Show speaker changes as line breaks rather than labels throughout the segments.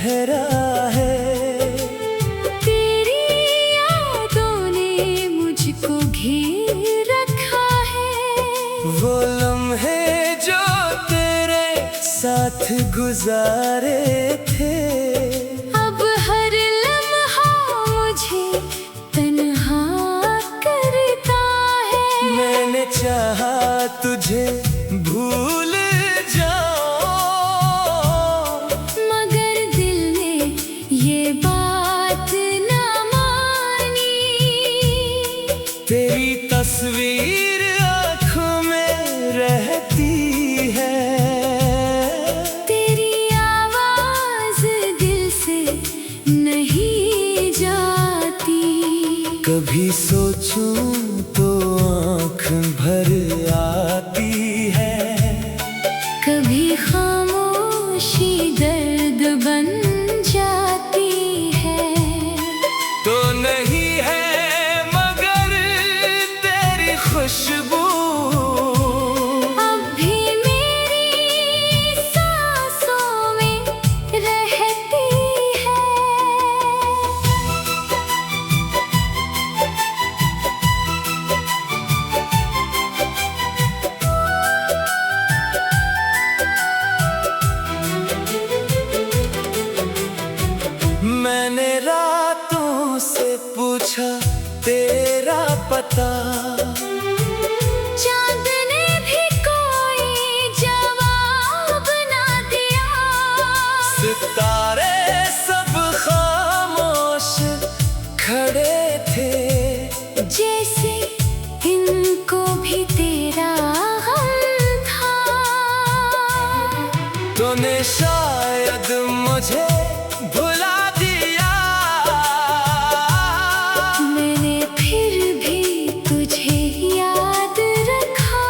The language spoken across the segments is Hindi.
गहरा है।
तेरी यादों ने मुझको घेर रखा है।
वो लम्हे जो तेरे साथ गुजारे थे,
अब हर लम्हा मुझे तन्हा करता है।
मैंने चाहा तुझे भूल जाऊं,
मगर दिल ने ये बात ना मानी।
तेरी तस्वीर आँखों में रहती है,
तेरी आवाज दिल से नहीं जाती।
कभी सोचूं तो आँख भर आती है,
कभी खामोशी दर्द बन जाती है।
तो नहीं है मगर तेरी खुशबू
अब भी मेरी सांसों में रहती है।
मैंने रातों से पूछा तेरा पता,
चाँद ने भी कोई जवाब ना दिया।
सितारे सब खामोश खड़े थे,
जैसे इनको भी तेरा गम था।
तूने शायद मुझे भुला दिया,
मैंने फिर भी तुझे याद रखा।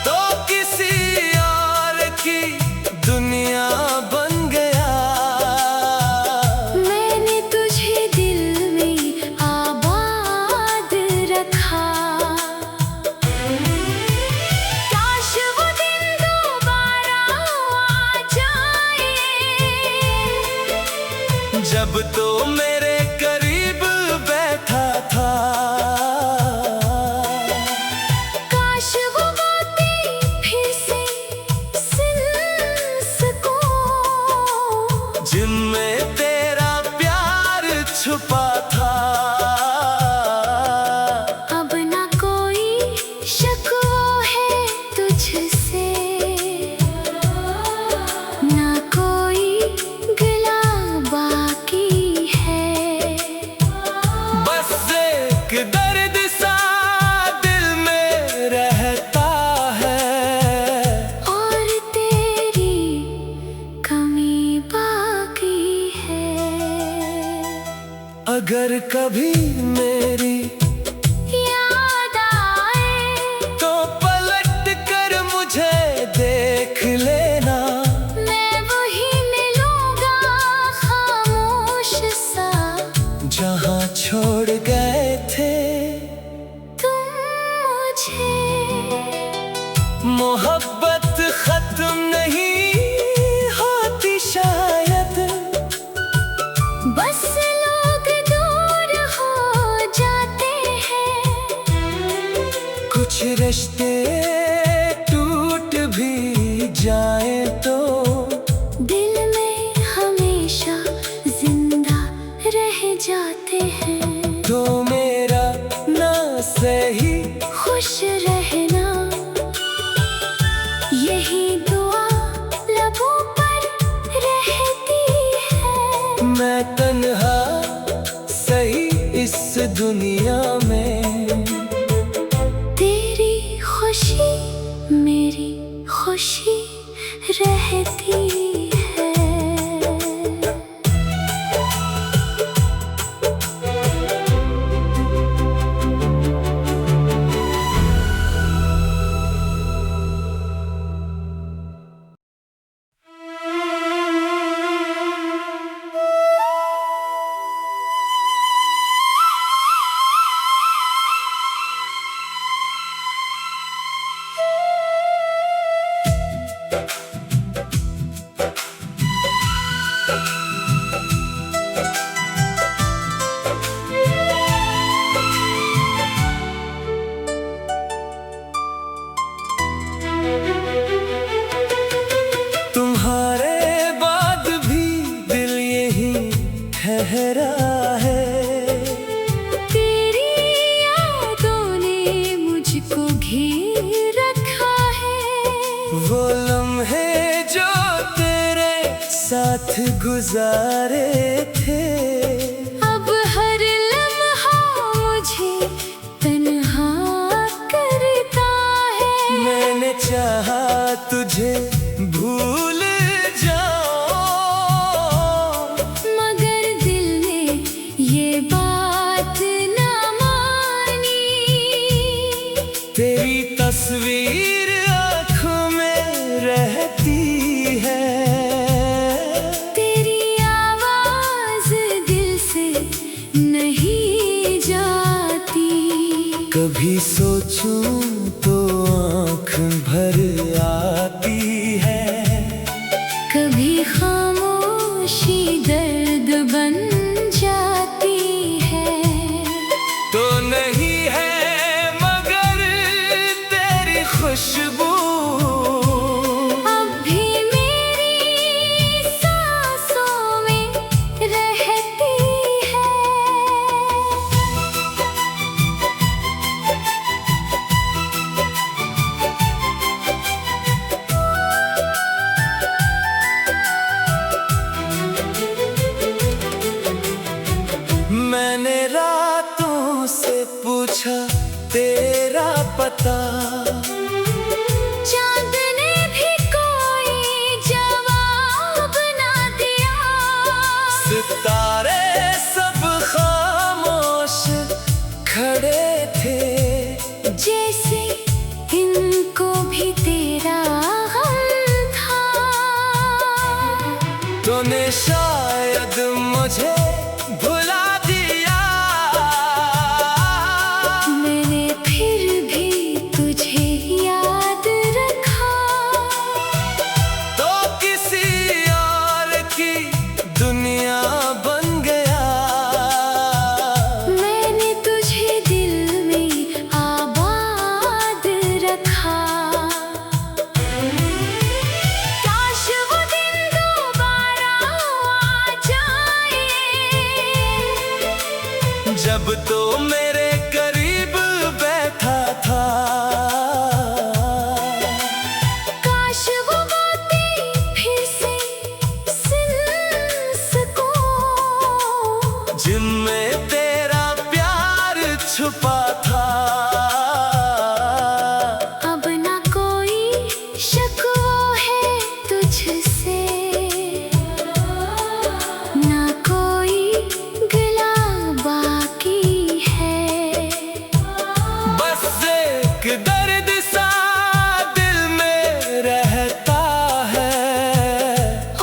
तो किसी और की दुनिया बन गया।
मैंने तुझे दिल में आबाद रखा। काश वो दिन दोबारा आ जाए,
जब तो मेरे करीब बैठा था।
काश वो बातें फिर से सुन सकूं,
जिनमें तेरा प्यार छुपा था।
अब ना कोई शक वो है तुझसे, ना कोई गिला बाकी है।
बस एक दर्द सा दिल में रहता है,
और तेरी कमी बाकी है।
अगर कभी मेरी
याद आए
तो पलट कर मुझे देख लेना।
मैं वही मिलूंगा खामोश सा,
जहाँ छोड़ गए थे
तुम मुझे।
मोहब्बत खत्म नहीं होती शायद,
बस लोग दूर हो जाते हैं।
कुछ रिश्ते टूट भी जाए तो
दिल में हमेशा जिंदा रह जाते हैं।
तो मेरा ना सही
खुश रहना, यही दुआ लबों पर रहती है।
मैं तन्हा सही इस दुनिया में,
तेरी खुशी मेरी खुशी रहती है।
वो लम्हे जो तेरे साथ गुजारे थे,
अब हर लम्हा मुझे तन्हा करता है।
मैंने चाहा तुझे भूल जाऊं,
मगर दिल ने ये बात ना मानी।
तेरी तस्वीर आँखों में रहती है,
तेरी आवाज दिल से नहीं जाती।
कभी सोचूं तो आँख भर आती है,
कभी खामोशी दर्द बन जाती है।
तो नहीं है मगर तेरी खुशबू,
अब भी मेरी सांसों में रहती है।
मैंने रातों से पूछा तेरा पता,
चांद ने भी कोई जवाब ना दिया।
सितारे सब खामोश खड़े थे,
जैसे इनको भी तेरा गम था।
तूने शायद मुझे भुला दिया,
मैंने फिर भी तुझे याद रखा।
तो किसी और की दुनिया बन गया।
मैंने तुझे दिल में आबाद रखा। काश वो दिन दोबारा आ जाए,
जब तो मेरे करीब बैठा था,
काश वो बातें फिर से सुन सकूं,
जिनमें तेरा प्यार छुपा था।
अब ना कोई शिकवा है तुझसे, ना कोई गिला बाकी है।
बस एक दर्द सा दिल में रहता है,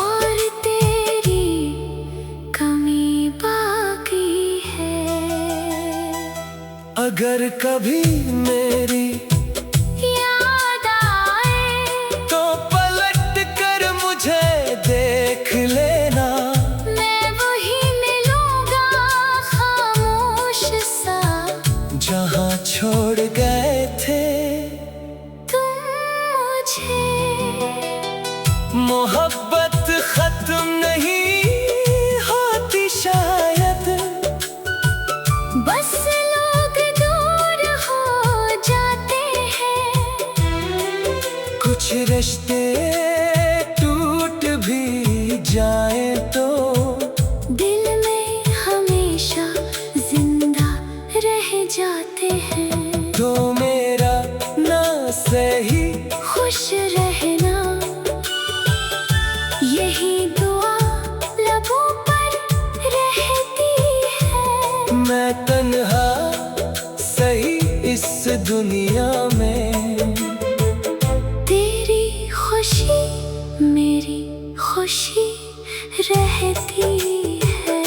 और तेरी कमी बाकी है।
अगर कभी मेरी
याद आए
तो पलट कर मुझे देख लेना,
मैं वही मिलूंगा खामोश सा,
जहाँ छोड़ गए थे
तुम मुझे।
मोहब्बत खत्म नहीं होती शायद,
बस लोग दूर हो जाते हैं।
कुछ रिश्ते टूट भी जाए तो
दिल में हमेशा जिंदा रह जाते हैं।
तो मेरा ना सही
खुश रहना, यही दुआ लबों पर रहती है।
मैं तन्हा सही इस दुनिया में,
तेरी खुशी मेरी खुशी रहती है।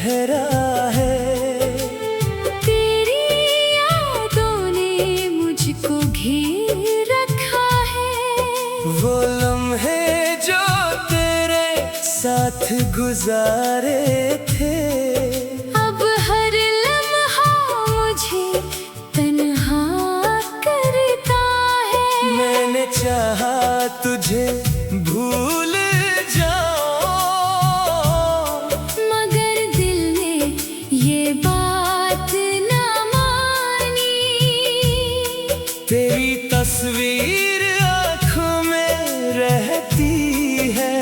गहरा है।
तेरी यादों ने मुझको घेर रखा है।
वो लम्हे जो तेरे साथ गुजारे थे,
अब हर लम्हा मुझे तन्हा करता है।
मैंने चाहा तुझे भूल जाऊं,
मगर दिल ने ये बात ना मानी।
तेरी तस्वीर आँखों में रहती है,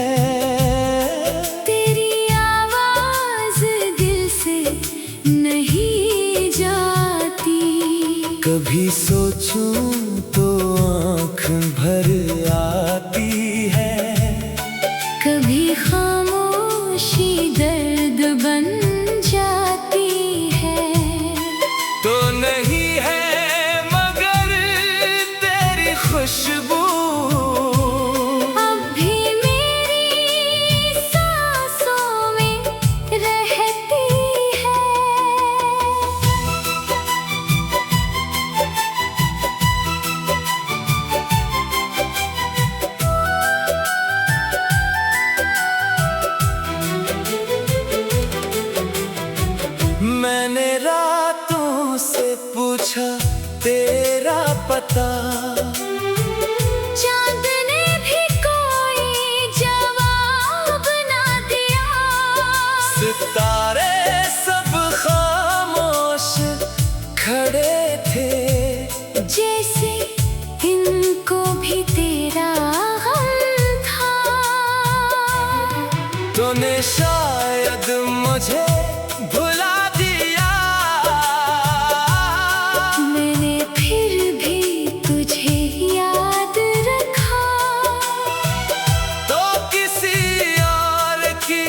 तेरी आवाज दिल से नहीं जाती।
कभी सोचूं तो आँख भर आती है,
कभी खामोशी दर्द बन जाती है।
तो नहीं है मगर तेरी खुशबू,
अब भी मेरी सांसों में रहती है।
मैंने रातों से पूछा तेरा पता,
चांद ने भी कोई जवाब ना दिया।
सितारे सब खामोश खड़े थे,
जैसे इनको भी तेरा गम था।
तूने शायद मुझे भुला दिया,
मैंने फिर भी तुझे याद रखा।
तो किसी और की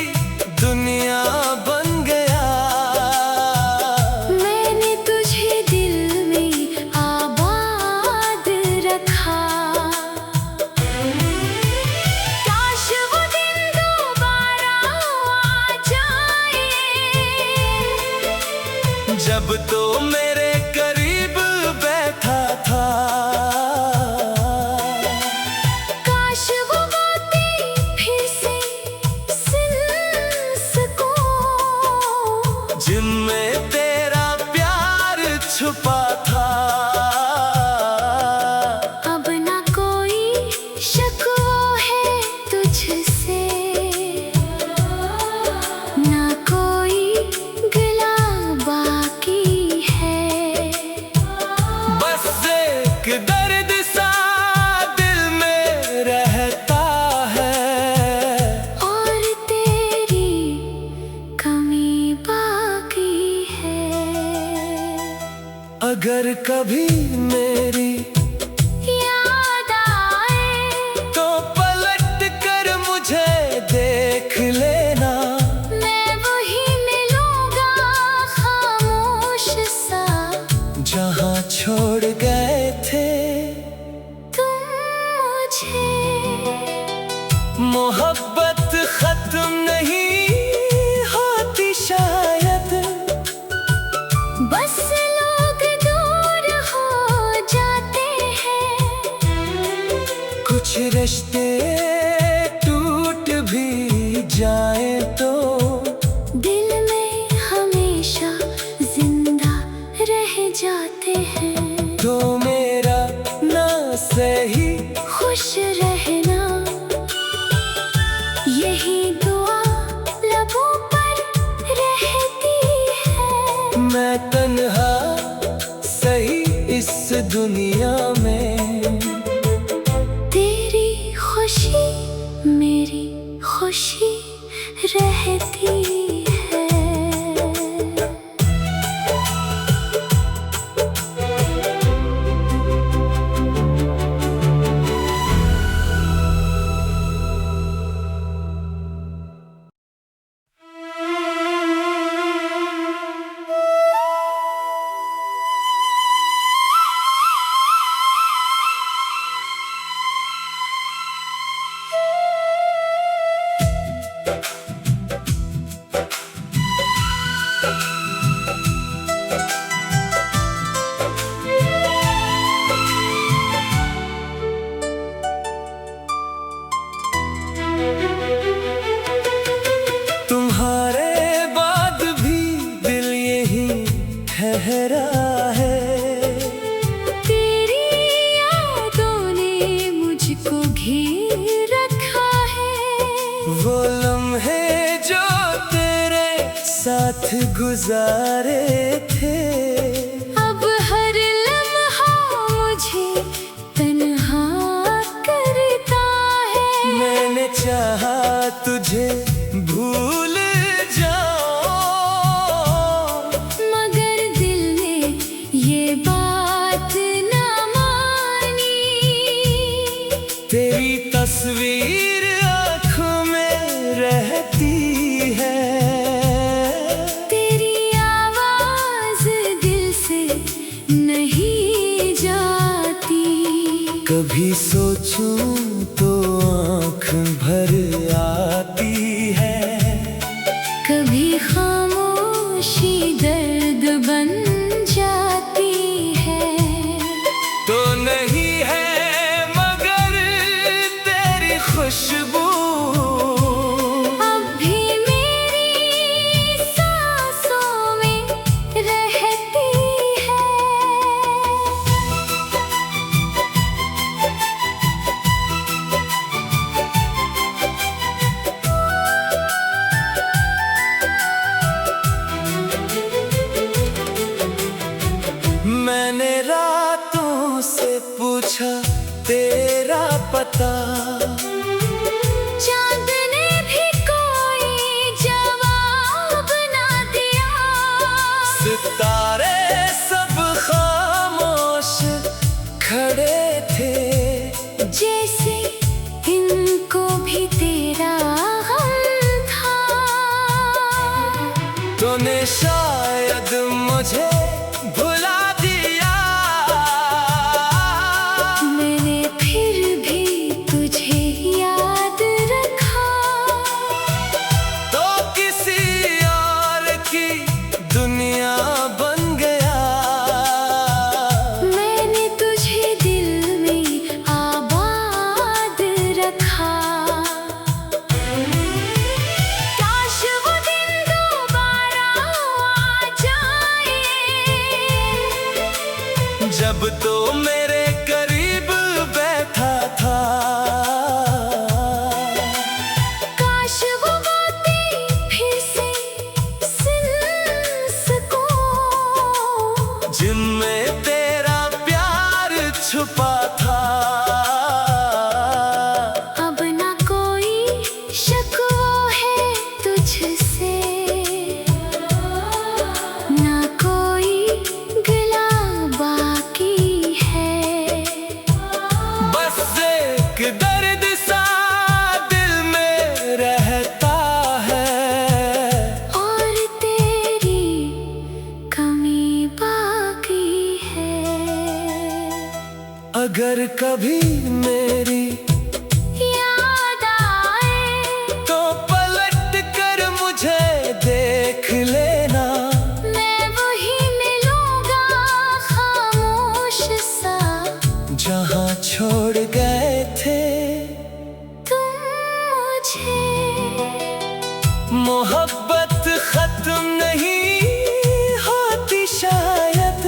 दुनिया बन गया।
मैंने तुझे दिल में आबाद रखा। काश वो दिन दोबारा आ जाए,
जब तो मेरे करीब बैठा था।
काश वो बातें फिर से सुन सकूं,
जिनमें तेरा प्यार छुपा था।
अब ना कोई शकवा है तुझसे, ना कोई गिला बाकी है।
बस एक दर्द सा दिल में रहता है,
और तेरी कमी बाकी है।
अगर कभी मेरी
याद आए
तो पलट कर मुझे देख लेना।
मैं वही मिलूंगा खामोश सा,
जहाँ छोड़ गए थे
तुम मुझे।
मोहब्बत खत्म नहीं होती शायद,
बस लोग दूर हो जाते हैं।
कुछ रिश्ते टूट भी जाए तो
दिल में हमेशा जिंदा रह जाते हैं।
तो मेरा ना सही
खुश रहना, यही दुआ लबों पर रहती है।
मैं तन्हा सही इस दुनिया में,
तेरी खुशी मेरी खुशी रहती है।
गुजारे थे।
अब हर लम्हा मुझे तन्हा करता है।
मैंने चाहा तुझे भूल जाऊं,
मगर दिल ने ये बात न मानी।
तेरी तस्वीर आँखों में रहती है,
तेरी आवाज दिल से नहीं जाती।
कभी सोचूं तो आँख भर आती है,
कभी खामोशी दर्द बन जाती है।
तो नहीं है मगर तेरी खुशबू
अब भी मेरी सांसों में रहती है।
मैंने रातों से पूछा तेरा पता,
चांद ने भी कोई जवाब ना दिया।
सितारे सब खामोश खड़े थे,
जैसे इनको भी तेरा गम था।
तूने शायद मुझे भुला दिया,
मैंने फिर भी तुझे याद रखा।
तो किसी और की दुनिया बन गया।
मैंने तुझे दिल में आबाद रखा। काश वो दिन दोबारा आ जाए,
जब तो मेरे करीब बैठा था।
काश वो बातें फिर से सुन सकूं,
जिनमें तेरा प्यार छुपा था।
अब ना कोई शकवा है तुझसे, ना कोई गिला बाकी है।
बस एक दर्द सा दिल में रहता है,
और तेरी कमी बाकी है।
अगर कभी मेरी
याद आए
तो पलट कर मुझे देख लेना।
मैं वही मिलूंगा खामोश सा,
जहाँ छोड़ गए थे
तुम मुझे।
मोहब्बत खत्म नहीं होती शायद,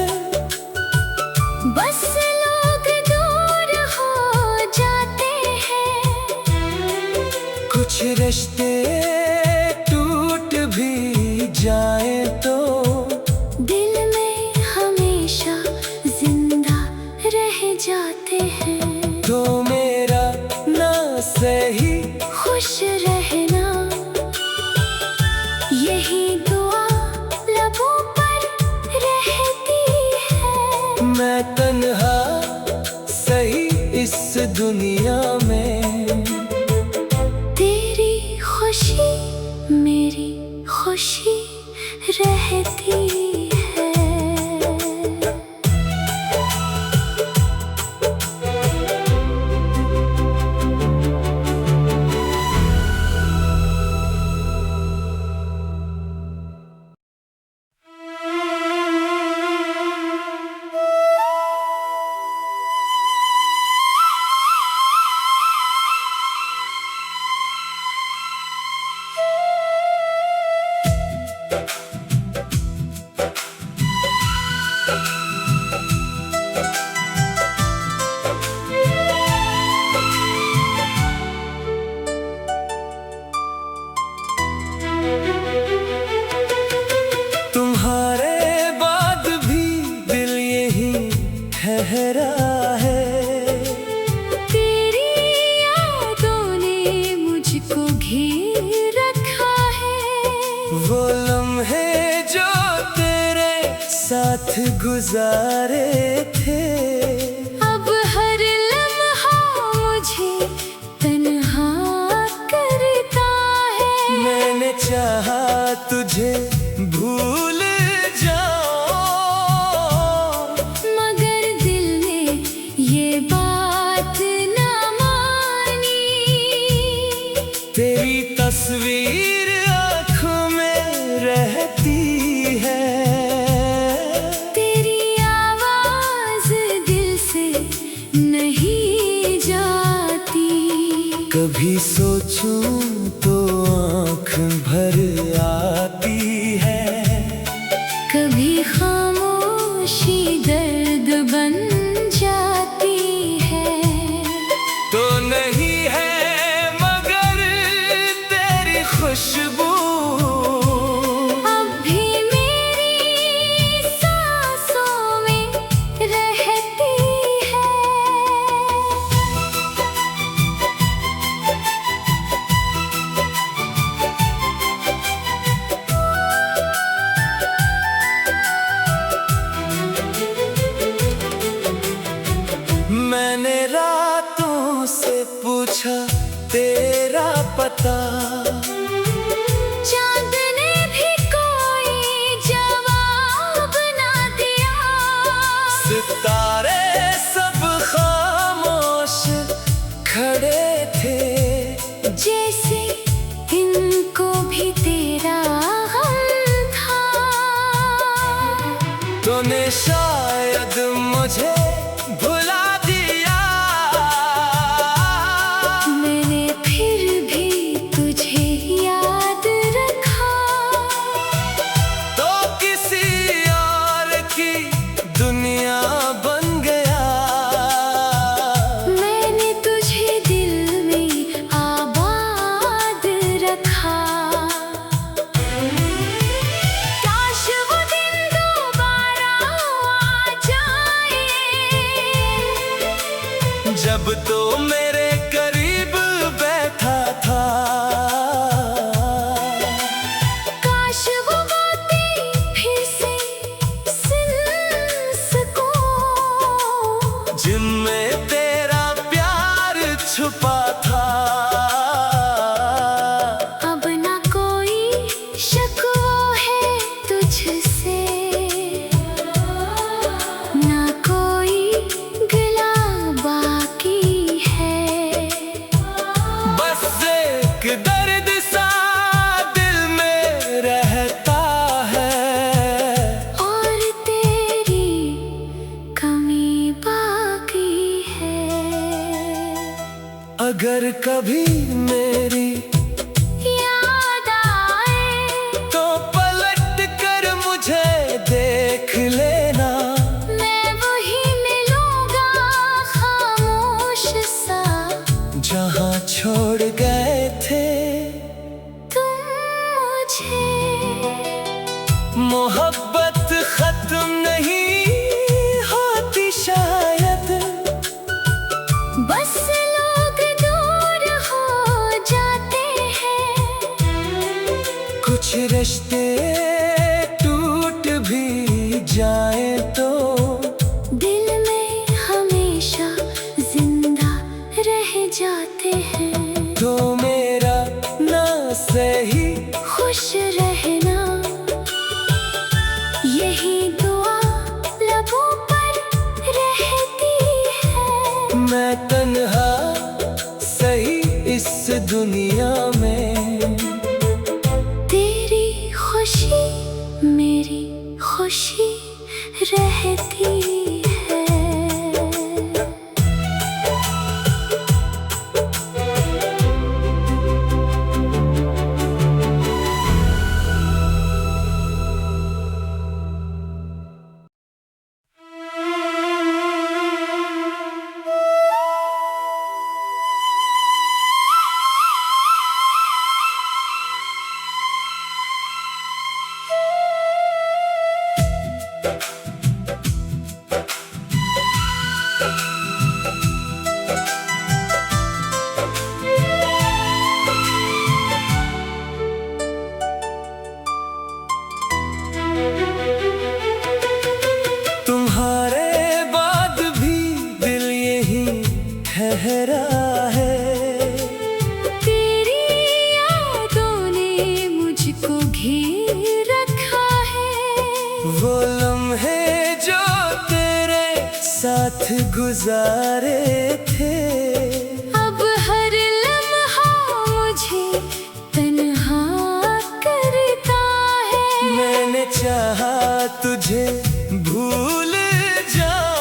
बस लोग दूर हो जाते हैं।
कुछ रिश्ते टूट भी जाए तो
दिल में हमेशा जिंदा रह जाते हैं।
तो मेरा ना सही
खुश रहना, यही दुआ लबों पर रहती है।
मैं तन्हा सही इस दुनिया में,
तेरी खुशी मेरी खुशी रहती है।
है।
तेरी यादों ने मुझको घेर रखा है।
वो लम्हे जो तेरे साथ गुजारे थे,
अब हर लम्हा मुझे तन्हा करता है।
मैंने चाहा तुझे भूल जाऊं,
मगर दिल ने ये बात ना मानी।
तेरी तस्वीर आँखों में रहती है,
तेरी आवाज दिल से नहीं जाती।
कभी सोचूं तो आँख भर आती है,
कभी खामोशी दर्द बन जाती है।
तो नहीं है मगर तेरी खुशबू
अब भी मेरी सांसों में रहती है।
मैंने रातों से पूछा तेरा पता,
चांद ने भी कोई जवाब ना दिया।
सितारे सब खामोश खड़े थे,
जैसे इनको भी तेरा गम था।
तूने शायद मुझे भुला दिया,
मैंने फिर भी तुझे याद रखा।
तो किसी और की दुनिया बन गया।
मैंने तुझे दिल में आबाद रखा। काश वो दिन दोबारा आ जाए,
जब तो मेरे करीब बैठा था।
काश वो बातें फिर से सुन सकूं,
जिनमें तेरा प्यार छुपा था।
अब ना कोई शकवा है तुझसे, ना कोई गिला बाकी है।
बस एक दर्द सा दिल में रहता है,
और तेरी कमी बाकी है।
अगर कभी मेरी
याद आए
तो पलट कर मुझे देख लेना।
मैं वही मिलूंगा खामोश सा,
जहाँ छोड़ गए थे
तुम मुझे।
मोहब्बत खत्म नहीं होती शायद,
बस लोग दूर हो जाते हैं।
कुछ रिश्ते टूट भी जाए तो
दिल में हमेशा जिंदा रह जाते हैं।
तो मेरा ना सही
खुश रहना, यही दुआ लबों पर रहती है।
मैं तन्हा सही इस दुनिया में,
तेरी खुशी मेरी खुशी रहती है।
गहरा है।
तेरी यादों ने मुझको घेर रखा है।
वो लम्हे जो तेरे साथ गुजारे थे,
अब हर लम्हा मुझे तन्हा करता है।
मैंने चाहा तुझे भूल जाऊं,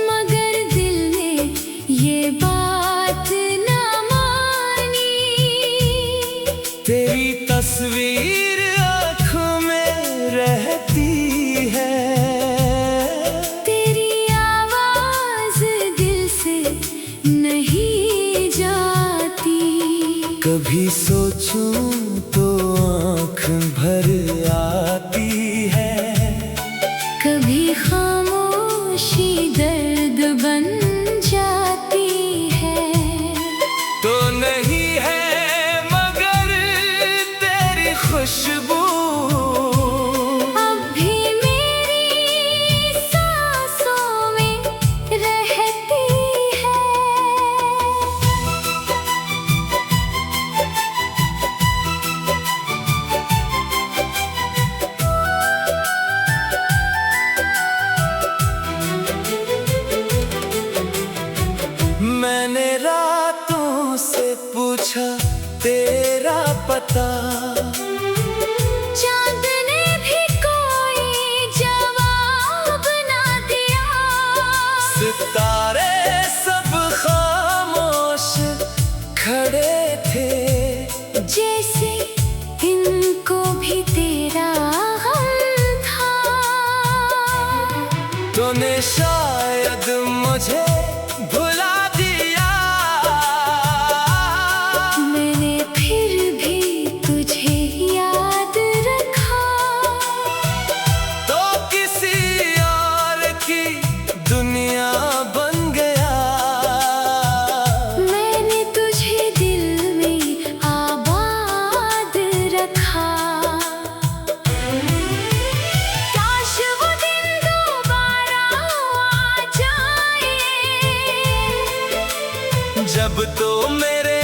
मगर दिल ने ये बात ना मानी।
तेरी तस्वीर आँखों में रहती है।
तेरी आवाज दिल से नहीं जाती।
कभी सोचूं तो आँख भर आती है,
कभी खामोशी दर्द बन जाती है।
तो नहीं है मगर तेरी खुशबू
अब भी मेरी सांसों में रहती है।
मैंने रातों से पूछा तेरा पता,
चांद ने भी कोई जवाब ना दिया।
सितारे सब खामोश खड़े थे,
जैसे इनको भी तेरा गम था।
तूने शायद मुझे भुला दिया,
मैंने फिर भी तुझे याद रखा।
तो किसी और की दुनिया बन गया।
मैंने तुझे दिल में आबाद रखा। काश वो दिन दोबारा आ जाए,
जब तो मेरे